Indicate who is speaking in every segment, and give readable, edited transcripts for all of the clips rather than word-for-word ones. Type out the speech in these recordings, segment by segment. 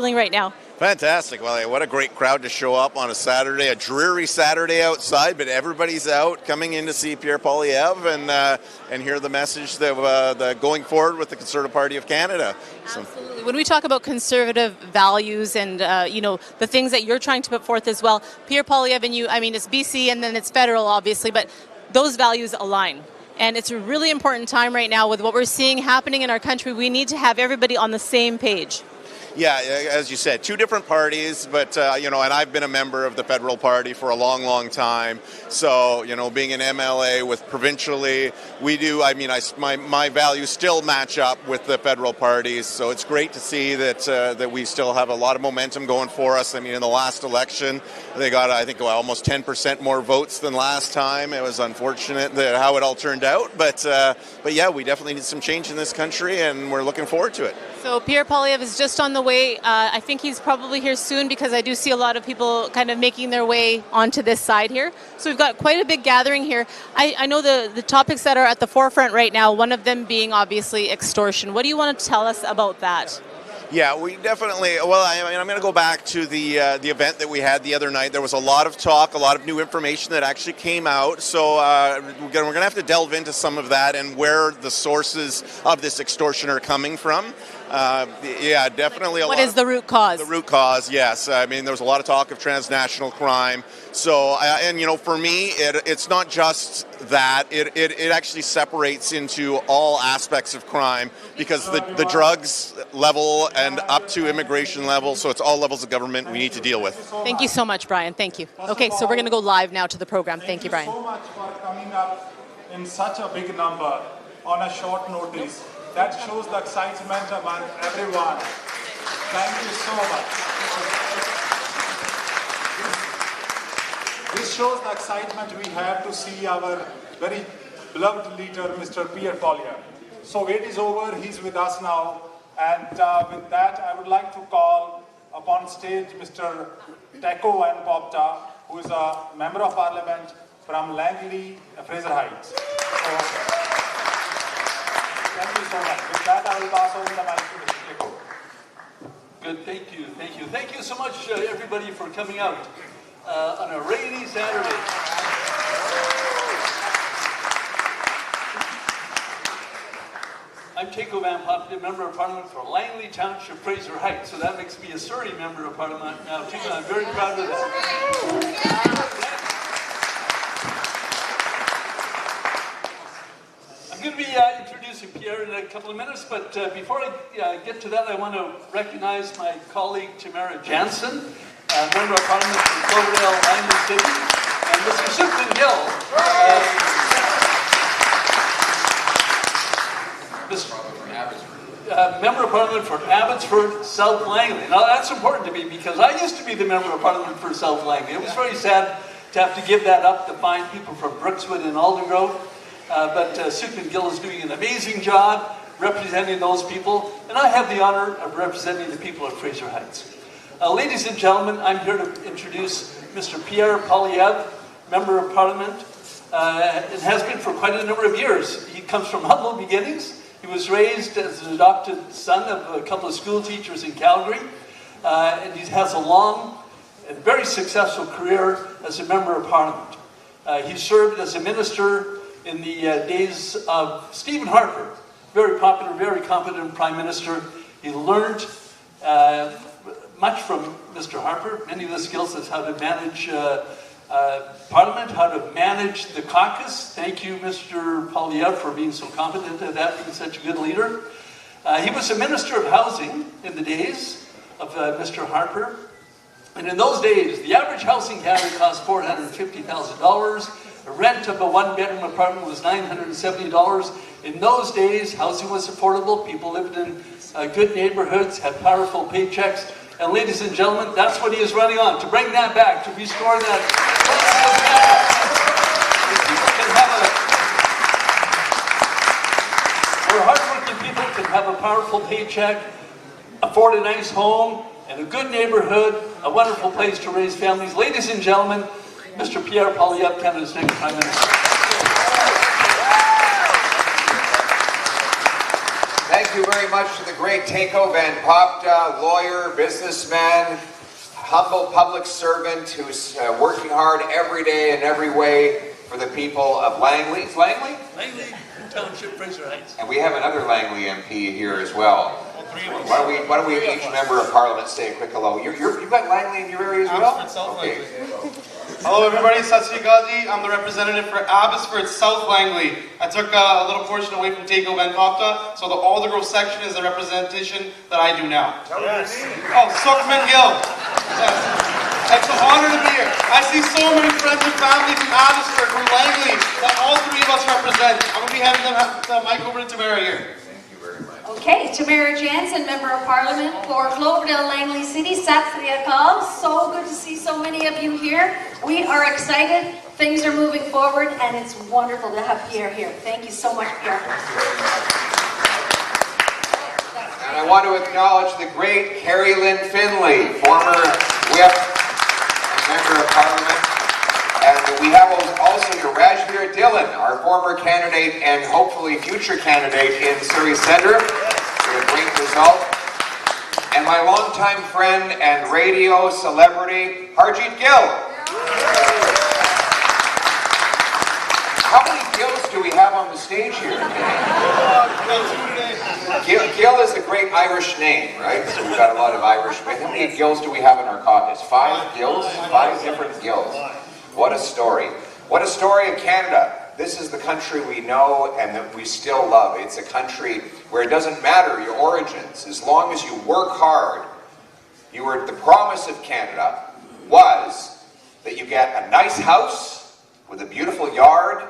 Speaker 1: Right now?
Speaker 2: Fantastic. Well, what a great crowd to show up on a Saturday, a dreary Saturday outside, but everybody's out coming in to see Pierre Poilievre and hear the message that going forward with the Conservative Party of Canada.
Speaker 1: Absolutely. When we talk about conservative values and the things that you're trying to put forth as well, Pierre Poilievre and you, I mean, it's BC and then it's federal, obviously, but those values align. And it's a really important time right now with what we're seeing happening in our country. We need to have everybody on the same page.
Speaker 2: Yeah, as you said, two different parties, but, and I've been a member of the federal party for a long, long time. So, being an MLA with provincially, my values still match up with the federal parties. So it's great to see that we still have a lot of momentum going for us. I mean, in the last election, they got, I think, almost 10% more votes than last time. It was unfortunate how it all turned out. But yeah, we definitely need some change in this country, and we're looking forward to it.
Speaker 1: So Pierre Poilievre is just on the way. I think he's probably here soon because I do see a lot of people kind of making their way onto this side here. So we've got quite a big gathering here. I know the topics that are at the forefront right now, one of them being obviously extortion. What do you want to tell us about that?
Speaker 2: Yeah, we definitely, well, I'm going to go back to the event that we had the other night. There was a lot of talk, a lot of new information that actually came out. So we're going to have to delve into some of that and where the sources of this extortion are coming from. Yeah, definitely.
Speaker 1: What is the root cause?
Speaker 2: The root cause, yes. I mean, there was a lot of talk of transnational crime. So, for me, it's not just that. It actually separates into all aspects of crime because the drugs level and up to immigration level, so it's all levels of government we need to deal with.
Speaker 1: Thank you so much, Brian. Thank you. Okay, so we're going to go live now to the program. Thank you, Brian.
Speaker 3: Thank you so much for coming up in such a big number on a short notice. That shows the excitement among everyone. Thank you so much. This shows the excitement we have to see our very beloved leader, Mr. Pierre Poilievre. So wait is over, he's with us now. And with that, I would like to call upon stage Mr. Teco and Popta, who is a Member of Parliament from Langley, Fraser Heights. So, thank you so much. With that, I will pass over the mic to Mr. Teco.
Speaker 4: Good, thank you. Thank you so much, everybody, for coming out on a rainy Saturday. I'm Teco Van Poppy, Member of Parliament for Langley Township, Fraser Heights. So that makes me a Surrey Member of Parliament now, too. I'm very proud of that. I'm going to be introducing Pierre in a couple of minutes, but before I get to that, I want to recognize my colleague Tamara Jansen, Member of Parliament for Cloverdale, Langley City, and Mr. Sukhman Gill, Member of Parliament for Abbotsford, South Langley. Now that's important to me because I used to be the Member of Parliament for South Langley. It was very sad to have to give that up to find people from Brookswood and Aldergrove. But Sukhman Gill is doing an amazing job representing those people, and I have the honor of representing the people of Fraser Heights. Ladies and gentlemen, I'm here to introduce Mr. Pierre Poilievre, Member of Parliament. It has been for quite a number of years. He comes from humble beginnings. He was raised as an adopted son of a couple of school teachers in Calgary, and he has a long and very successful career as a Member of Parliament. He served as a minister in the days of Stephen Harper, very popular, very competent Prime Minister. He learned much from Mr. Harper, many of the skills as how to manage Parliament, how to manage the caucus. Thank you, Mr. Poilievre, for being so competent at that, being such a good leader. He was a Minister of Housing in the days of Mr. Harper. And in those days, the average housing category cost $450,000. A rent of a one-bedroom apartment was $970. In those days, housing was affordable. People lived in good neighborhoods, had powerful paychecks. And ladies and gentlemen, that's what he is running on, to bring that back, to restore that. Where hardworking people can have a powerful paycheck, afford a nice home, and a good neighborhood, a wonderful place to raise families. Ladies and gentlemen, Mr. Pierre Poilievre, Canada's next Prime Minister.
Speaker 5: Thank you. you very much to the great Takeover Van Popta, lawyer, businessman, humble public servant who's working hard every day in every way for the people of Langley. Langley?
Speaker 4: Langley Township, Fraser Heights.
Speaker 5: And we have another Langley MP here as well. Why don't we each member of Parliament say a quick hello? You've got Langley in your area as well? Okay.
Speaker 6: Hello everybody, Sat Sri Akal ji. I'm the representative for Abbotsford South Langley. I took a little portion away from Takeover Van Popta, so the Aldergrove section is the representation that I do now.
Speaker 4: Yes.
Speaker 6: Oh, Suckman Gill. Yes. It's an honor to be here. I see so many friends and family from Abbotsford, from Langley, that all three of us represent. I'm going to be handing the mic over to Tamara here.
Speaker 7: Okay, Tamara Jansen, Member of Parliament for Cloverdale, Langley City, Sat Sri Akal. So good to see so many of you here. We are excited. Things are moving forward, and it's wonderful to have Pierre here. Thank you so much, Pierre.
Speaker 5: And I want to acknowledge the great Carrie Lynn Finlay, former whip and member of Parliament. And we have also your Rajveer Dillon, our former candidate and hopefully future candidate in Surrey Centre, with a great result. And my longtime friend and radio celebrity, Harjeet Gill. How many Gills do we have on the stage here today? Gill is a great Irish name, right? So we've got a lot of Irish. How many Gills do we have in our caucus? 5 Gills? 5 different Gills. What a story. What a story of Canada. This is the country we know and that we still love. It's a country where it doesn't matter your origins. As long as you work hard, the promise of Canada was that you get a nice house with a beautiful yard,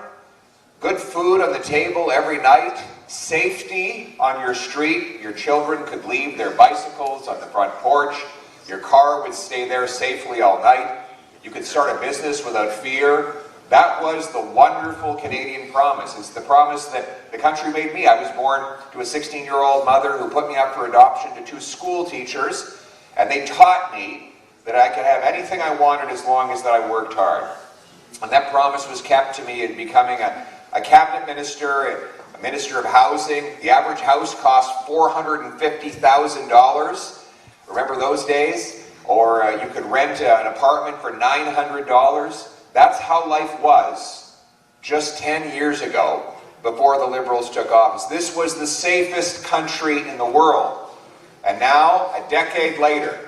Speaker 5: good food on the table every night, safety on your street. Your children could leave their bicycles on the front porch. Your car would stay there safely all night. You could start a business without fear. That was the wonderful Canadian promise. It's the promise that the country made me. I was born to a 16-year-old mother who put me up for adoption to 2 school teachers, and they taught me that I could have anything I wanted as long as that I worked hard. And that promise was kept to me in becoming a cabinet minister, a minister of housing. The average house cost $450,000. Remember those days? Or you could rent an apartment for $900. That's how life was just 10 years ago before the Liberals took office. This was the safest country in the world. And now, a decade later,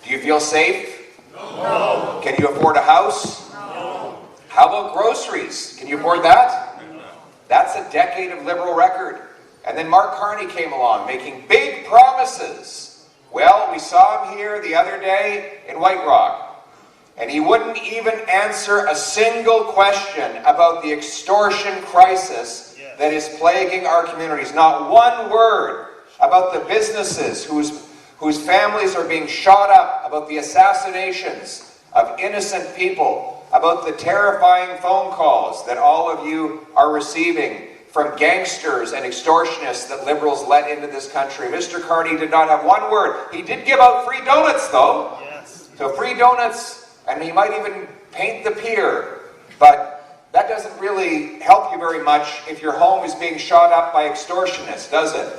Speaker 5: do you feel safe? No. Can you afford a house? No. How about groceries? Can you afford that? No. That's a decade of Liberal record. And then Mark Carney came along making big promises. Well, we saw him here the other day in White Rock, and he wouldn't even answer a single question about the extortion crisis that is plaguing our communities. Not one word about the businesses whose families are being shot up, about the assassinations of innocent people, about the terrifying phone calls that all of you are receiving from gangsters and extortionists that Liberals let into this country. Mr. Carney did not have one word. He did give out free donuts, though. Yes. So free donuts, and he might even paint the pier. But that doesn't really help you very much if your home is being shot up by extortionists, does it?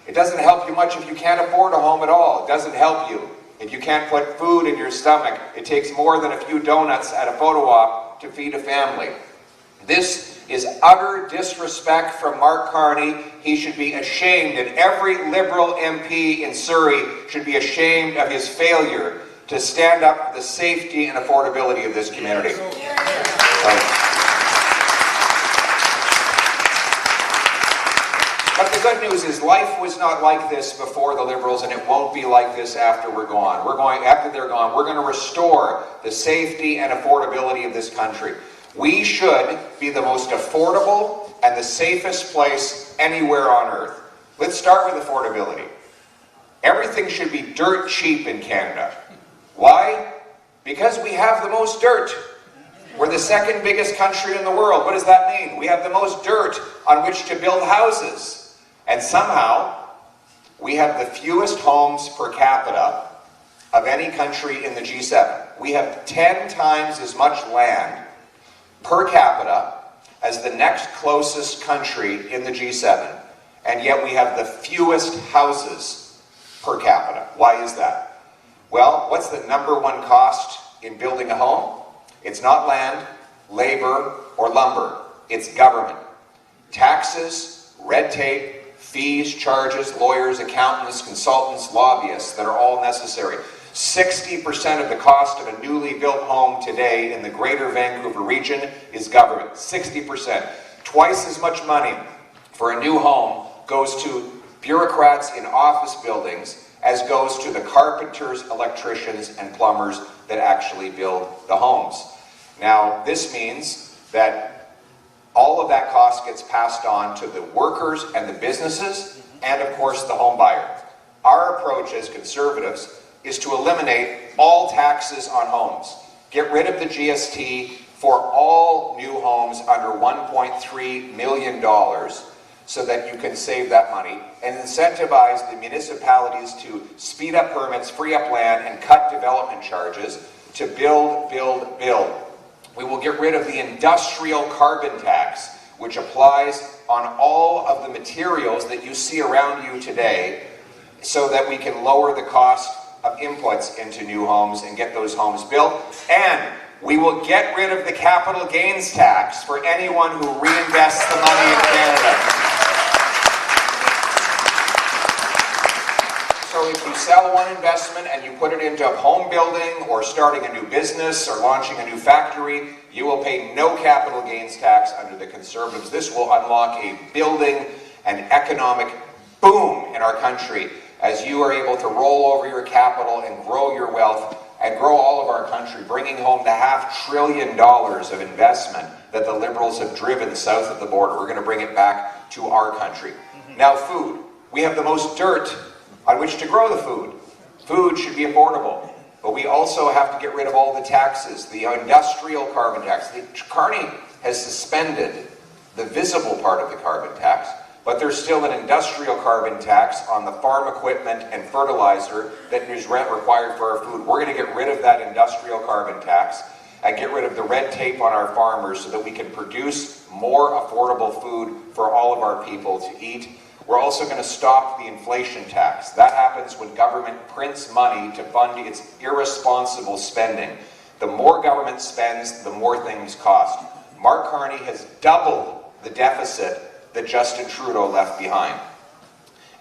Speaker 5: It doesn't help you much if you can't afford a home at all. It doesn't help you if you can't put food in your stomach. It takes more than a few donuts at a photo op to feed a family. This is utter disrespect from Mark Carney. He should be ashamed, and every Liberal MP in Surrey should be ashamed of his failure to stand up for the safety and affordability of this community. But the good news is life was not like this before the Liberals, and it won't be like this after we're gone. After they're gone, we're going to restore the safety and affordability of this country. We should be the most affordable and the safest place anywhere on earth. Let's start with affordability. Everything should be dirt cheap in Canada. Why? Because we have the most dirt. We're the second biggest country in the world. What does that mean? We have the most dirt on which to build houses. And somehow, we have the fewest homes per capita of any country in the G7. We have 10 times as much land per capita as the next closest country in the G7. and yet we have the fewest houses per capita. Why is that? Well, what's the #1 cost in building a home? It's not land, labor, or lumber. It's government. Taxes, red tape, fees, charges, lawyers, accountants, consultants, lobbyists that are all necessary. 60% of the cost of a newly built home today in the Greater Vancouver region is government. 60%. Twice as much money for a new home goes to bureaucrats in office buildings as goes to the carpenters, electricians, and plumbers that actually build the homes. Now, this means that all of that cost gets passed on to the workers and the businesses, and of course the home buyer. Our approach as Conservatives is to eliminate all taxes on homes. Get rid of the GST for all new homes under $1.3 million so that you can save that money, and incentivize the municipalities to speed up permits, free up land, and cut development charges to build, build, build. We will get rid of the industrial carbon tax, which applies on all of the materials that you see around you today, so that we can lower the cost of inputs into new homes and get those homes built. And we will get rid of the capital gains tax for anyone who reinvests the money in Canada. So if you sell one investment and you put it into home building or starting a new business or launching a new factory, you will pay no capital gains tax under the Conservatives. This will unlock a building and economic boom in our country as you are able to roll over your capital and grow your wealth and grow all of our country, bringing home the $500 billion of investment that the Liberals have driven south of the border. We're going to bring it back to our country. Now, food. We have the most dirt on which to grow the food. Food should be affordable, but we also have to get rid of all the taxes, the industrial carbon tax. Carney has suspended the visible part of the carbon tax, but there's still an industrial carbon tax on the farm equipment and fertilizer that is required for our food. We're going to get rid of that industrial carbon tax and get rid of the red tape on our farmers so that we can produce more affordable food for all of our people to eat. We're also going to stop the inflation tax. That happens when government prints money to fund its irresponsible spending. The more government spends, the more things cost. Mark Carney has doubled the deficit that Justin Trudeau left behind.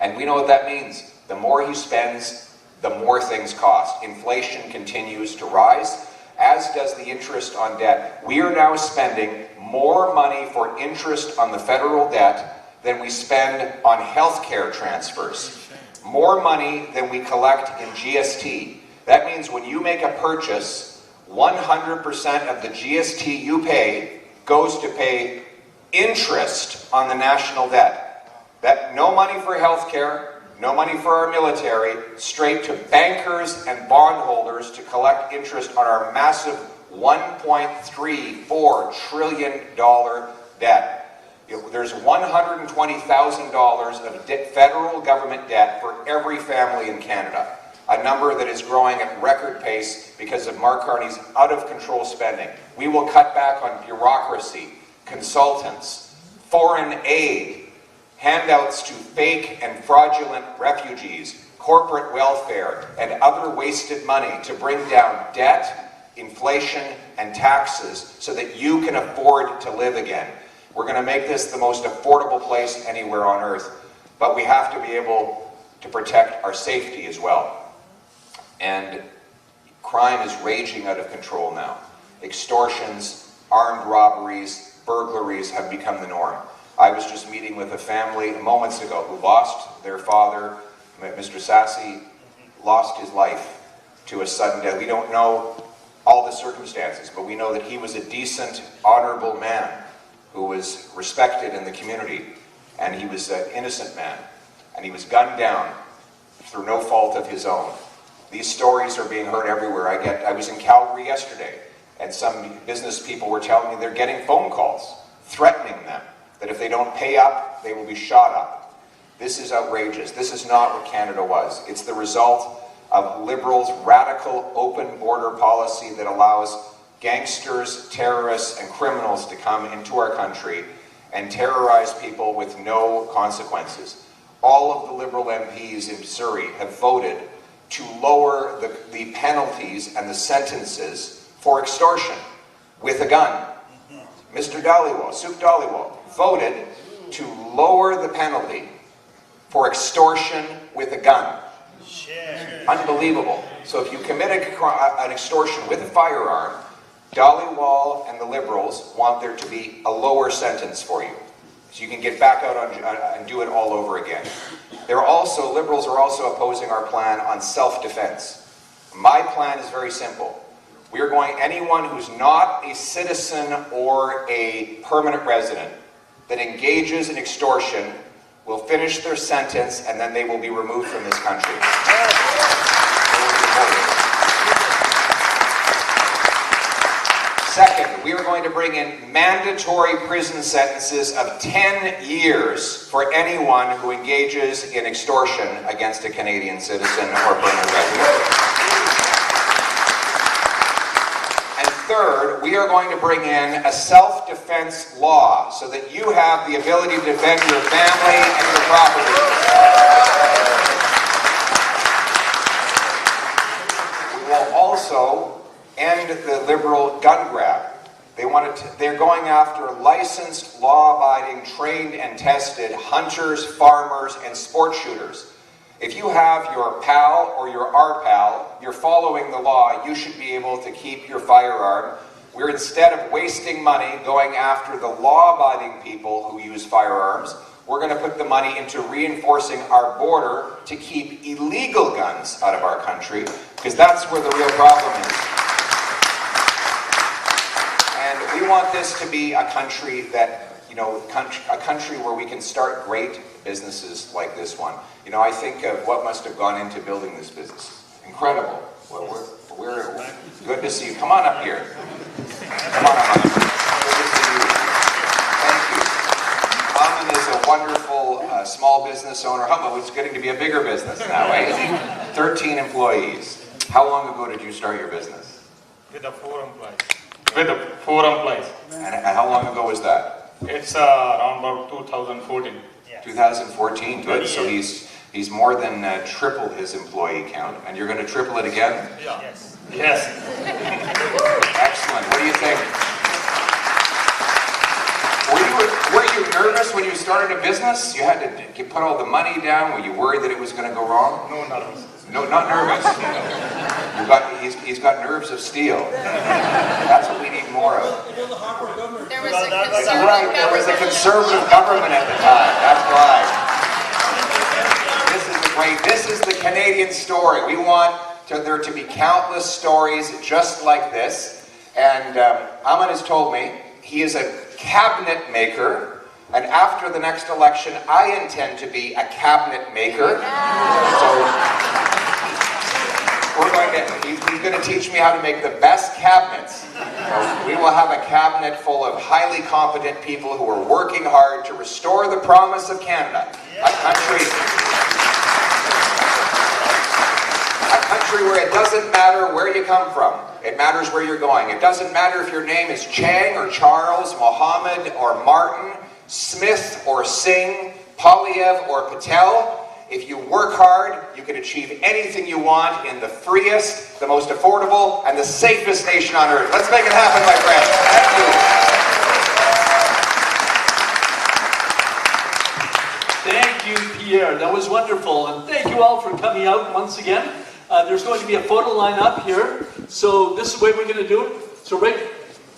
Speaker 5: And we know what that means. The more he spends, the more things cost. Inflation continues to rise, as does the interest on debt. We are now spending more money for interest on the federal debt than we spend on healthcare transfers. More money than we collect in GST. That means when you make a purchase, 100% of the GST you pay goes to pay interest on the national debt. That no money for healthcare, no money for our military, straight to bankers and bondholders to collect interest on our massive $1.34 trillion debt. There's $120,000 of federal government debt for every family in Canada, a number that is growing at record pace because of Mark Carney's out-of-control spending. We will cut back on bureaucracy, consultants, foreign aid, handouts to fake and fraudulent refugees, corporate welfare, and other wasted money to bring down debt, inflation, and taxes so that you can afford to live again. We're going to make this the most affordable place anywhere on earth, but we have to be able to protect our safety as well. And crime is raging out of control now. Extortions, armed robberies, burglaries have become the norm. I was just meeting with a family moments ago who lost their father. Mr. Sassy lost his life to a sudden death. We don't know all the circumstances, but we know that he was a decent, honorable man who was respected in the community, and he was an innocent man, and he was gunned down through no fault of his own. These stories are being heard everywhere. I was in Calgary yesterday, and some business people were telling me they're getting phone calls threatening them that if they don't pay up, they will be shot up. This is outrageous. This is not what Canada was. It's the result of Liberals' radical open border policy that allows gangsters, terrorists, and criminals to come into our country and terrorize people with no consequences. All of the Liberal MPs in Surrey have voted to lower the penalties and the sentences for extortion with a gun. Mr. Dhaliwal, Suk Dhaliwal, voted to lower the penalty for extortion with a gun. Unbelievable. So if you commit an extortion with a firearm, Dhaliwal and the Liberals want there to be a lower sentence for you. So you can get back out and do it all over again. Liberals are also opposing our plan on self-defense. My plan is very simple. We are going, anyone who's not a citizen or a permanent resident that engages in extortion will finish their sentence and then they will be removed from this country. Second, we are going to bring in mandatory prison sentences of 10 years for anyone who engages in extortion against a Canadian citizen or permanent resident. And third, we are going to bring in a self-defense law so that you have the ability to defend your family and your property. We will also end the Liberal gun grab. They're going after licensed, law-abiding, trained and tested hunters, farmers, and sport shooters. If you have your PAL or your RPAL, you're following the law, you should be able to keep your firearm. We're, instead of wasting money going after the law-abiding people who use firearms, we're going to put the money into reinforcing our border to keep illegal guns out of our country, because that's where the real problem is. And we want this to be a country that, a country where we can start great businesses like this one. I think of what must have gone into building this business. Incredible. Well, we're good to see you. Come on up here. Come on up. Good to see you. Thank you. Aman is a wonderful small business owner. It's getting to be a bigger business now, eh? 13 employees. How long ago did you start your business?
Speaker 8: With the 4 employees. With the 4 employees.
Speaker 5: And how long ago was that?
Speaker 8: It's around about 2014.
Speaker 5: 2014, good. So he's more than tripled his employee count, and you're going to triple it again?
Speaker 8: Yeah. Yes.
Speaker 5: Excellent. What do you think? Were you nervous when you started a business? You had to put all the money down. Were you worried that it was going to go wrong?
Speaker 8: No, nervous.
Speaker 5: No, not nervous. He's got nerves of steel. That's what we need more of.
Speaker 7: There was a
Speaker 5: conservative government at the time. That's why. This is the Canadian story. We want there to be countless stories just like this. And Aman has told me he is a cabinet maker. And after the next election, I intend to be a cabinet maker. So he's going to teach me how to make the best cabinets. We will have a cabinet full of highly competent people who are working hard to restore the promise of Canada. A country where it doesn't matter where you come from. It matters where you're going. It doesn't matter if your name is Chang or Charles, Mohammed or Martin, Smith or Singh, Poilievre or Patel. If you work hard, you can achieve anything you want in the freest, the most affordable, and the safest nation on earth. Let's make it happen, my friends.
Speaker 4: Thank you, Pierre. That was wonderful. And thank you all for coming out once again. There's going to be a photo line up here. So this is the way we're going to do it. So right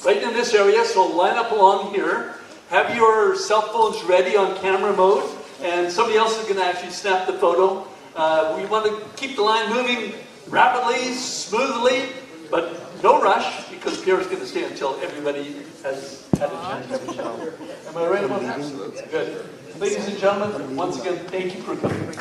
Speaker 4: in this area, so line up along here. Have your cell phones ready on camera mode. And somebody else is going to actually snap the photo. We want to keep the line moving rapidly, smoothly, but no rush, because Pierre's going to stay until everybody has had a chance to have a shower. Am I right about that? Absolutely. Good. Ladies and gentlemen, once again, thank you for coming.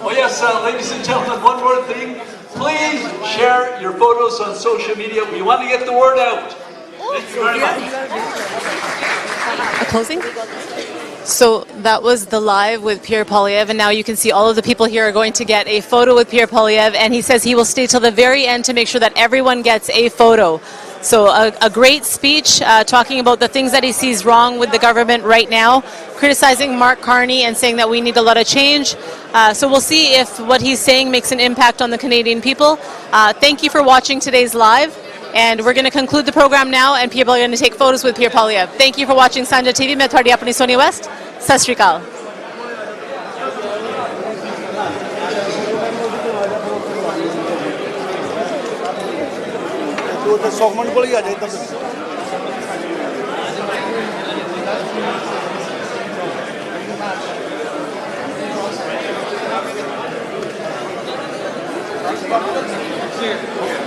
Speaker 4: Oh yes, ladies and gentlemen, one more thing. Please share your photos on social media. We want to get the word out. Thank you very much.
Speaker 1: A closing? So that was the live with Pierre Poilievre, and now you can see all of the people here are going to get a photo with Pierre Poilievre, and he says he will stay till the very end to make sure that everyone gets a photo. So a great speech talking about the things that he sees wrong with the government right now, criticizing Mark Carney and saying that we need a lot of change. So we'll see if what he's saying makes an impact on the Canadian people. Thank you for watching today's live. And we're going to conclude the program now, and people are going to take photos with Pierre Poilievre. Thank you for watching Sanjha TV. मैं थोड़ी अपनी Sonia West. सत श्री अकाल.
Speaker 6: Clear.